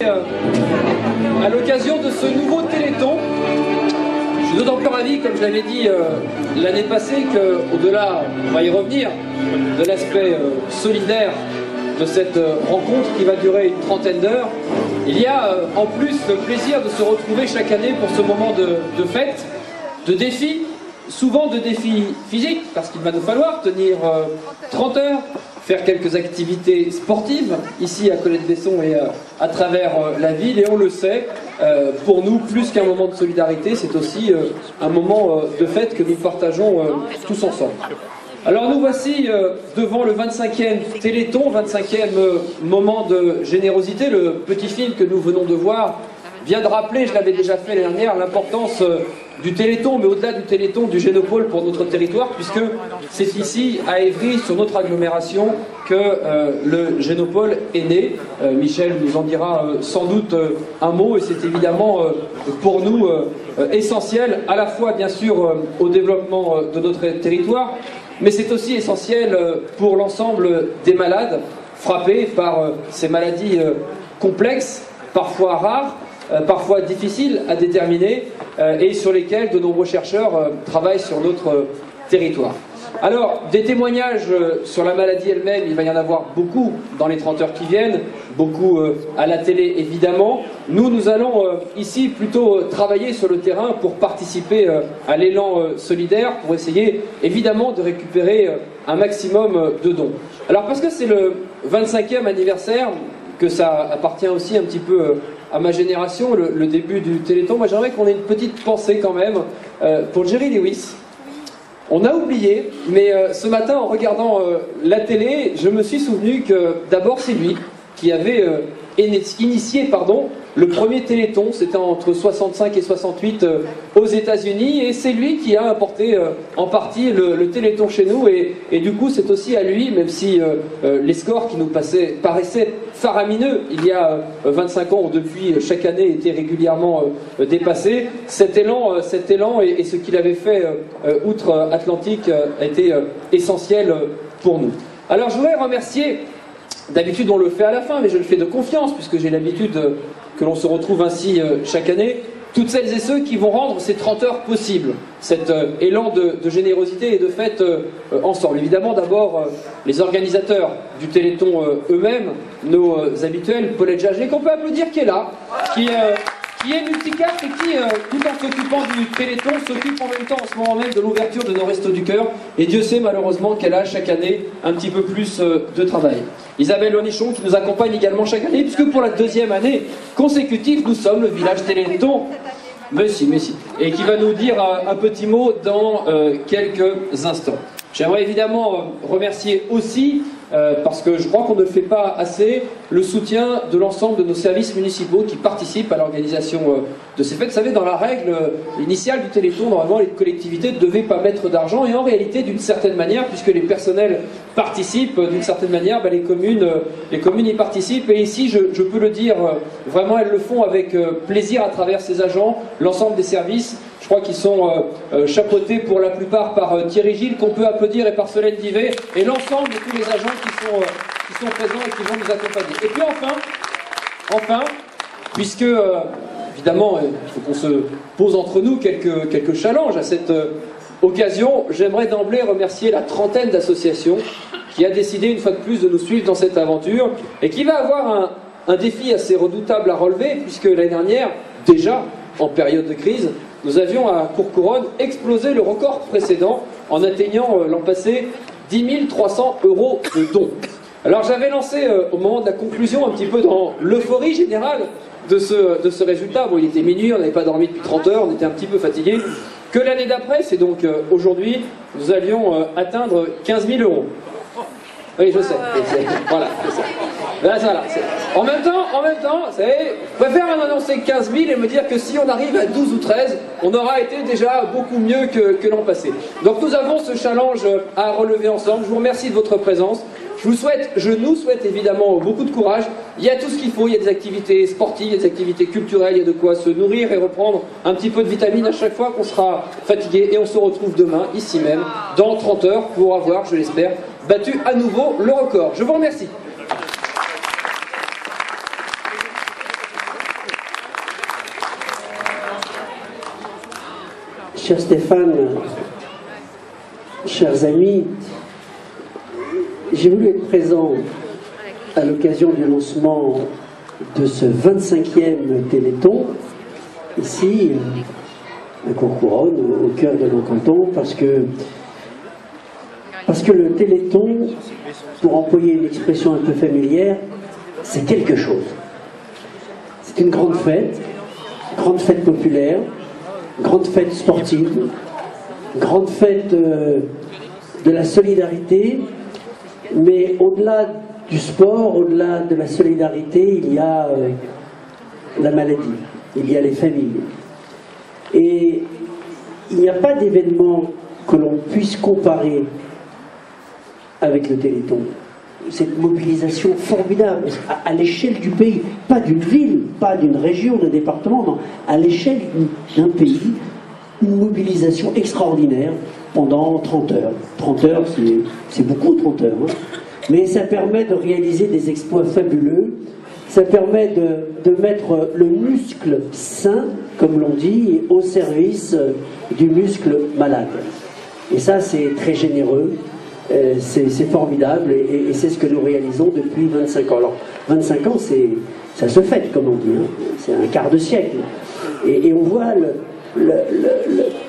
À l'occasion de ce nouveau Téléthon, je suis d'autant plus ravi, comme je l'avais dit l'année passée, qu'au-delà, on va y revenir, de l'aspect solidaire de cette rencontre qui va durer une trentaine d'heures, il y a en plus le plaisir de se retrouver chaque année pour ce moment de fête, de défis, souvent de défis physiques, parce qu'il va nous falloir tenir 30 heures, faire quelques activités sportives ici à Colette-Besson et à travers la ville. Et on le sait, pour nous, plus qu'un moment de solidarité, c'est aussi un moment de fête que nous partageons tous ensemble. Alors nous voici devant le 25e Téléthon, 25e moment de générosité. Le petit film que nous venons de voir vient de rappeler, je l'avais déjà fait l'année dernière, l'importance du Téléthon, mais au-delà du Téléthon, du Génopôle pour notre territoire, puisque c'est ici, à Évry, sur notre agglomération, que le Génopôle est né. Michel nous en dira sans doute un mot, et c'est évidemment pour nous essentiel, à la fois bien sûr au développement de notre territoire, mais c'est aussi essentiel pour l'ensemble des malades frappés par ces maladies complexes, parfois rares, parfois difficiles à déterminer et sur lesquels de nombreux chercheurs travaillent sur notre territoire. Alors, des témoignages sur la maladie elle-même, il va y en avoir beaucoup dans les 30 heures qui viennent, beaucoup à la télé évidemment. Nous allons ici plutôt travailler sur le terrain pour participer à l'élan solidaire, pour essayer évidemment de récupérer un maximum de dons. Alors parce que c'est le 25e anniversaire, que ça appartient aussi un petit peu à ma génération, le début du Téléthon, moi j'aimerais qu'on ait une petite pensée quand même pour Jerry Lewis. On a oublié, mais ce matin en regardant la télé, je me suis souvenu que d'abord c'est lui qui avait initié le premier Téléthon, c'était entre 65 et 68 aux États-Unis, et c'est lui qui a apporté en partie le Téléthon chez nous, et du coup c'est aussi à lui, même si les scores qui nous paraissaient faramineux il y a 25 ans ont depuis chaque année été régulièrement dépassés, cet élan et ce qu'il avait fait outre-Atlantique a été essentiel pour nous. Alors je voudrais remercier, d'habitude on le fait à la fin, mais je le fais de confiance puisque j'ai l'habitude que l'on se retrouve ainsi chaque année, toutes celles et ceux qui vont rendre ces 30 heures possibles, cet élan de générosité et de fête ensemble. Évidemment d'abord les organisateurs du Téléthon eux-mêmes, nos habituels, Paulette Jaget, qu'on peut applaudir, qui est là, qui est multicarte et qui, tout en s'occupant du Téléthon, s'occupe en même temps en ce moment même de l'ouverture de nos Restos du Cœur. Et Dieu sait malheureusement qu'elle a chaque année un petit peu plus de travail. Isabelle Lonichon qui nous accompagne également chaque année, puisque pour la deuxième année consécutive, nous sommes le village Téléthon. Mais si. Et qui va nous dire un petit mot dans quelques instants. J'aimerais évidemment remercier aussi, parce que je crois qu'on ne le fait pas assez, le soutien de l'ensemble de nos services municipaux qui participent à l'organisation de ces fêtes. Vous savez, dans la règle initiale du Téléthon, normalement les collectivités ne devaient pas mettre d'argent, et en réalité, d'une certaine manière, puisque les personnels participent, d'une certaine manière, les communes y participent, et ici, je peux le dire, vraiment elles le font avec plaisir à travers ces agents, l'ensemble des services. Je crois qu'ils sont chapeautés pour la plupart par Thierry Gilles, qu'on peut applaudir, et par Solène Divet, et l'ensemble de tous les agents qui sont présents et qui vont nous accompagner. Et puis enfin, puisque évidemment il faut qu'on se pose entre nous quelques challenges à cette occasion, j'aimerais d'emblée remercier la trentaine d'associations qui a décidé une fois de plus de nous suivre dans cette aventure, et qui va avoir un défi assez redoutable à relever, puisque l'année dernière, déjà en période de crise, nous avions à Courcouronnes explosé le record précédent en atteignant l'an passé 10 300 € de dons. Alors j'avais lancé au moment de la conclusion, un petit peu dans l'euphorie générale de ce résultat, bon il était minuit, on n'avait pas dormi depuis 30 heures, on était un petit peu fatigués, que l'année d'après, c'est donc aujourd'hui, nous allions atteindre 15 000 €. Oui, je sais. Voilà, c'est ça. Là, voilà. En même temps, vous savez, je préfère en annoncer 15 000 et me dire que si on arrive à 12 ou 13, on aura été déjà beaucoup mieux que l'an passé. Donc nous avons ce challenge à relever ensemble. Je vous remercie de votre présence. Je nous souhaite évidemment beaucoup de courage. Il y a tout ce qu'il faut, il y a des activités sportives, il y a des activités culturelles, il y a de quoi se nourrir et reprendre un petit peu de vitamines à chaque fois qu'on sera fatigué. Et on se retrouve demain, ici même, dans 30 heures, pour avoir, je l'espère, battu à nouveau le record. Je vous remercie. cher Stéphane, chers amis, j'ai voulu être présent à l'occasion du lancement de ce 25e Téléthon, ici, à Courcouronnes, au cœur de mon canton, parce que le Téléthon, pour employer une expression un peu familière, c'est quelque chose. C'est une grande fête populaire, grande fête sportive, grande fête de la solidarité, mais au-delà du sport, au-delà de la solidarité, il y a la maladie, il y a les familles. Et il n'y a pas d'événement que l'on puisse comparer avec le Téléthon. Cette mobilisation formidable à l'échelle du pays, pas d'une ville, pas d'une région, d'un département, non, à l'échelle d'un pays, une mobilisation extraordinaire pendant 30 heures. 30 heures, c'est beaucoup 30 heures, hein. Mais ça permet de réaliser des exploits fabuleux, ça permet de mettre le muscle sain, comme l'on dit, au service du muscle malade. Et ça, c'est très généreux. C'est formidable et c'est ce que nous réalisons depuis 25 ans. Alors, 25 ans, ça se fête, comme on dit, hein. C'est un quart de siècle. Et on voit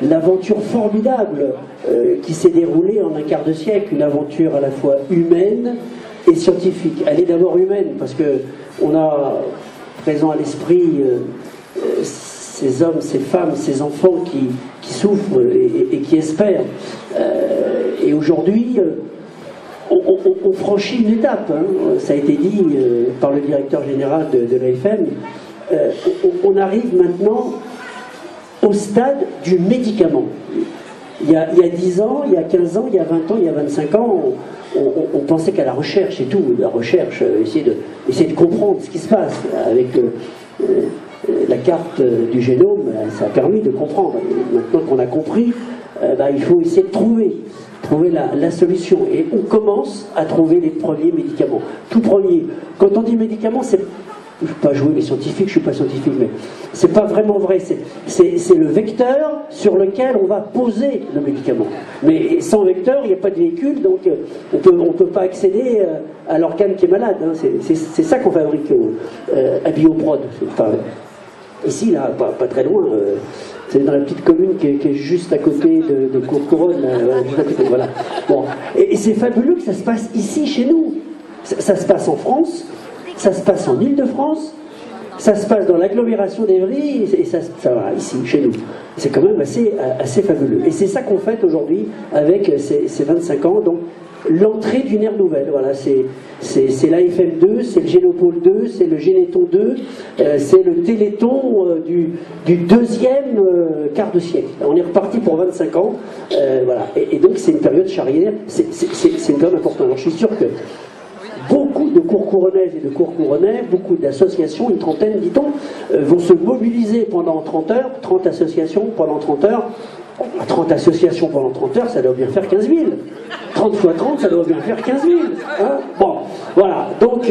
l'aventure formidable qui s'est déroulée en un quart de siècle, une aventure à la fois humaine et scientifique. Elle est d'abord humaine, parce qu'on a présent à l'esprit ces hommes, ces femmes, ces enfants qui souffrent et qui espèrent. Et aujourd'hui, on franchit une étape, hein. Ça a été dit par le directeur général de l'AFM. On arrive maintenant au stade du médicament. Il y a 10 ans, il y a 15 ans, il y a 20 ans, il y a 25 ans, on pensait qu'à la recherche et tout, la recherche, essayer de comprendre ce qui se passe avec la carte du génome, ça a permis de comprendre. Et maintenant qu'on a compris, il faut essayer de trouver la solution. Et on commence à trouver les premiers médicaments. Tout premier. Quand on dit médicaments, c'est... Je ne vais pas jouer les scientifiques, je ne suis pas scientifique, mais c'est pas vraiment vrai. C'est le vecteur sur lequel on va poser le médicament. Mais sans vecteur, il n'y a pas de véhicule, donc on peut pas accéder à l'organe qui est malade, hein. C'est ça qu'on fabrique à Bioprod. Enfin, ici, là, pas très loin. C'est dans la petite commune qui est juste à côté de Courcouronnes, juste à côté, voilà. Bon. Et c'est fabuleux que ça se passe ici, chez nous. Ça se passe en France. Ça se passe en Île-de-France, ça se passe dans l'agglomération d'Evry, et ça va ici, chez nous. C'est quand même assez fabuleux. Et c'est ça qu'on fête aujourd'hui avec ces 25 ans. Donc, l'entrée d'une ère nouvelle. Voilà, c'est l'AFM 2, c'est le Génopole 2, c'est le Généton 2, c'est le Téléthon du deuxième quart de siècle. On est reparti pour 25 ans. Voilà. Et donc, c'est une période charnière. C'est une période importante. Alors, je suis sûr que beaucoup de Courcouronnaises et de Courcouronnais, beaucoup d'associations, une trentaine, dit-on, vont se mobiliser pendant 30 heures, 30 associations pendant 30 heures. 30 associations pendant 30 heures, ça doit bien faire 15 000. 30 fois 30, ça doit bien faire 15 000. Hein, bon, voilà. Donc,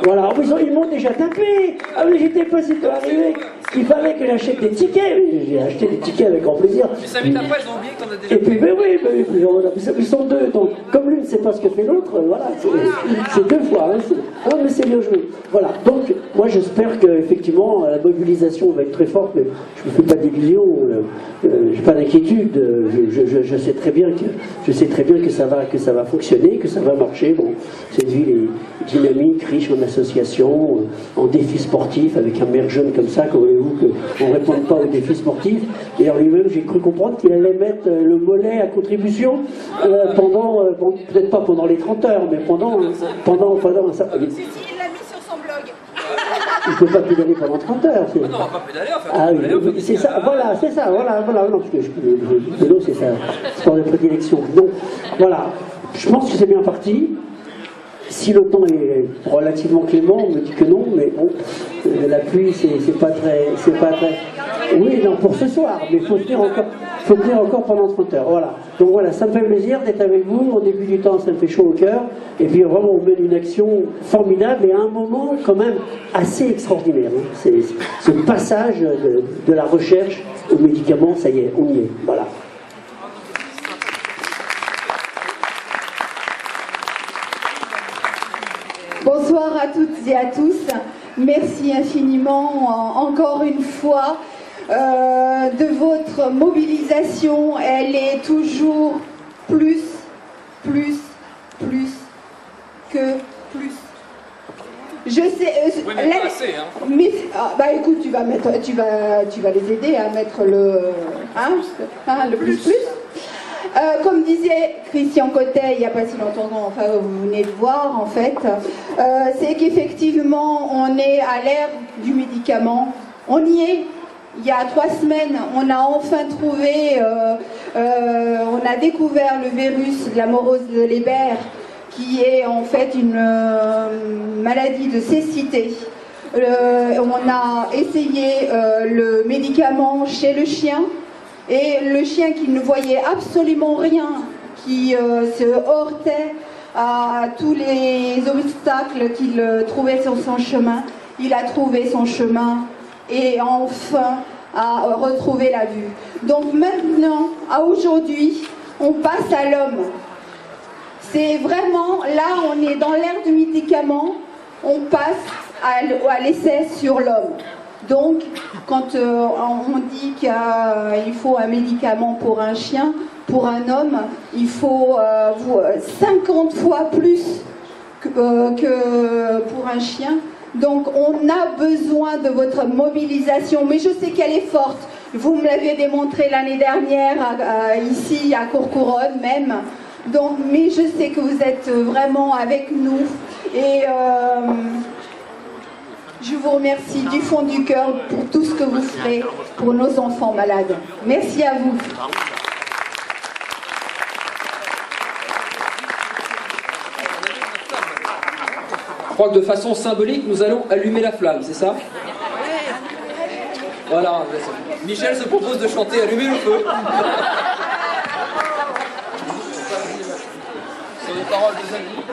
voilà. Ils m'ont déjà tapé. Ah, mais j'étais pas si peu arrivé. Il fallait que j'achète des tickets. J'ai acheté des tickets avec grand plaisir. Mais ça m'étonne pas, ils ont oublié que t'en as déjà. Et puis, ils sont deux. Donc, comme l'une ne sait pas ce que fait l'autre, voilà. C'est deux fois. Hein, non, mais c'est bien joué. Voilà. Donc, moi, j'espère qu'effectivement, la mobilisation va être très forte. Mais je ne me fais pas d'illusions. J'ai pas d'inquiétude. Je sais très bien que ça va fonctionner, que ça va marcher. Bon, cette ville est dynamique, riche en associations, en défis sportifs, avec un maire jeune comme ça. Comment voulez-vous qu'on ne réponde pas aux défis sportifs? Et alors lui-même, j'ai cru comprendre qu'il allait mettre le mollet à contribution pendant, peut-être pas pendant les 30 heures, mais pendant un certain. Si, il l'a mis sur son blog. Il ne peut pas pédaler pendant 30 heures. Non, on va pas pédaler, on va faire oui, c'est ça, voilà, c'est ça, voilà, non, parce que le vélo, c'est ça, sport de prédilection. Donc, voilà, je pense que c'est bien parti. Si le temps est relativement clément, on me dit que non, mais bon, la pluie, c'est pas très... Oui, non, pour ce soir, mais il faut faut tenir encore pendant 30 heures. Voilà. Donc voilà, ça me fait plaisir d'être avec vous. Au début du temps, ça me fait chaud au cœur. Et puis vraiment, on mène une action formidable et à un moment quand même assez extraordinaire. Hein. C'est ce passage de la recherche aux médicaments, ça y est, on y est. Voilà. Bonsoir à toutes et à tous. Merci infiniment encore une fois de votre mobilisation. Elle est toujours plus que plus. Je sais. Oui, mais pas assez, hein. Mais bah écoute, tu vas les aider à mettre le le plus. Comme disait Christian Cotet il n'y a pas si longtemps, enfin vous venez de voir en fait, c'est qu'effectivement on est à l'ère du médicament, on y est. Il y a 3 semaines, on a enfin trouvé, on a découvert le virus de la morose de Leber, qui est en fait une maladie de cécité. On a essayé le médicament chez le chien, et le chien qui ne voyait absolument rien, qui se heurtait à tous les obstacles qu'il trouvait sur son chemin, il a trouvé son chemin et enfin a retrouvé la vue. Donc maintenant, à aujourd'hui, on passe à l'homme. C'est vraiment, là on est dans l'ère du médicament, on passe à l'essai sur l'homme. Donc, quand on dit qu'il faut un médicament pour un chien, pour un homme, il faut 50 fois plus que pour un chien. Donc, on a besoin de votre mobilisation, mais je sais qu'elle est forte. Vous me l'avez démontré l'année dernière, ici à Courcouronnes même. Donc, mais je sais que vous êtes vraiment avec nous. Et je vous remercie du fond du cœur pour tout ce que vous ferez pour nos enfants malades. Merci à vous. Je crois que de façon symbolique, nous allons allumer la flamme, c'est ça? Voilà. Michel se propose de chanter Allumer le feu. Sur les paroles des amis.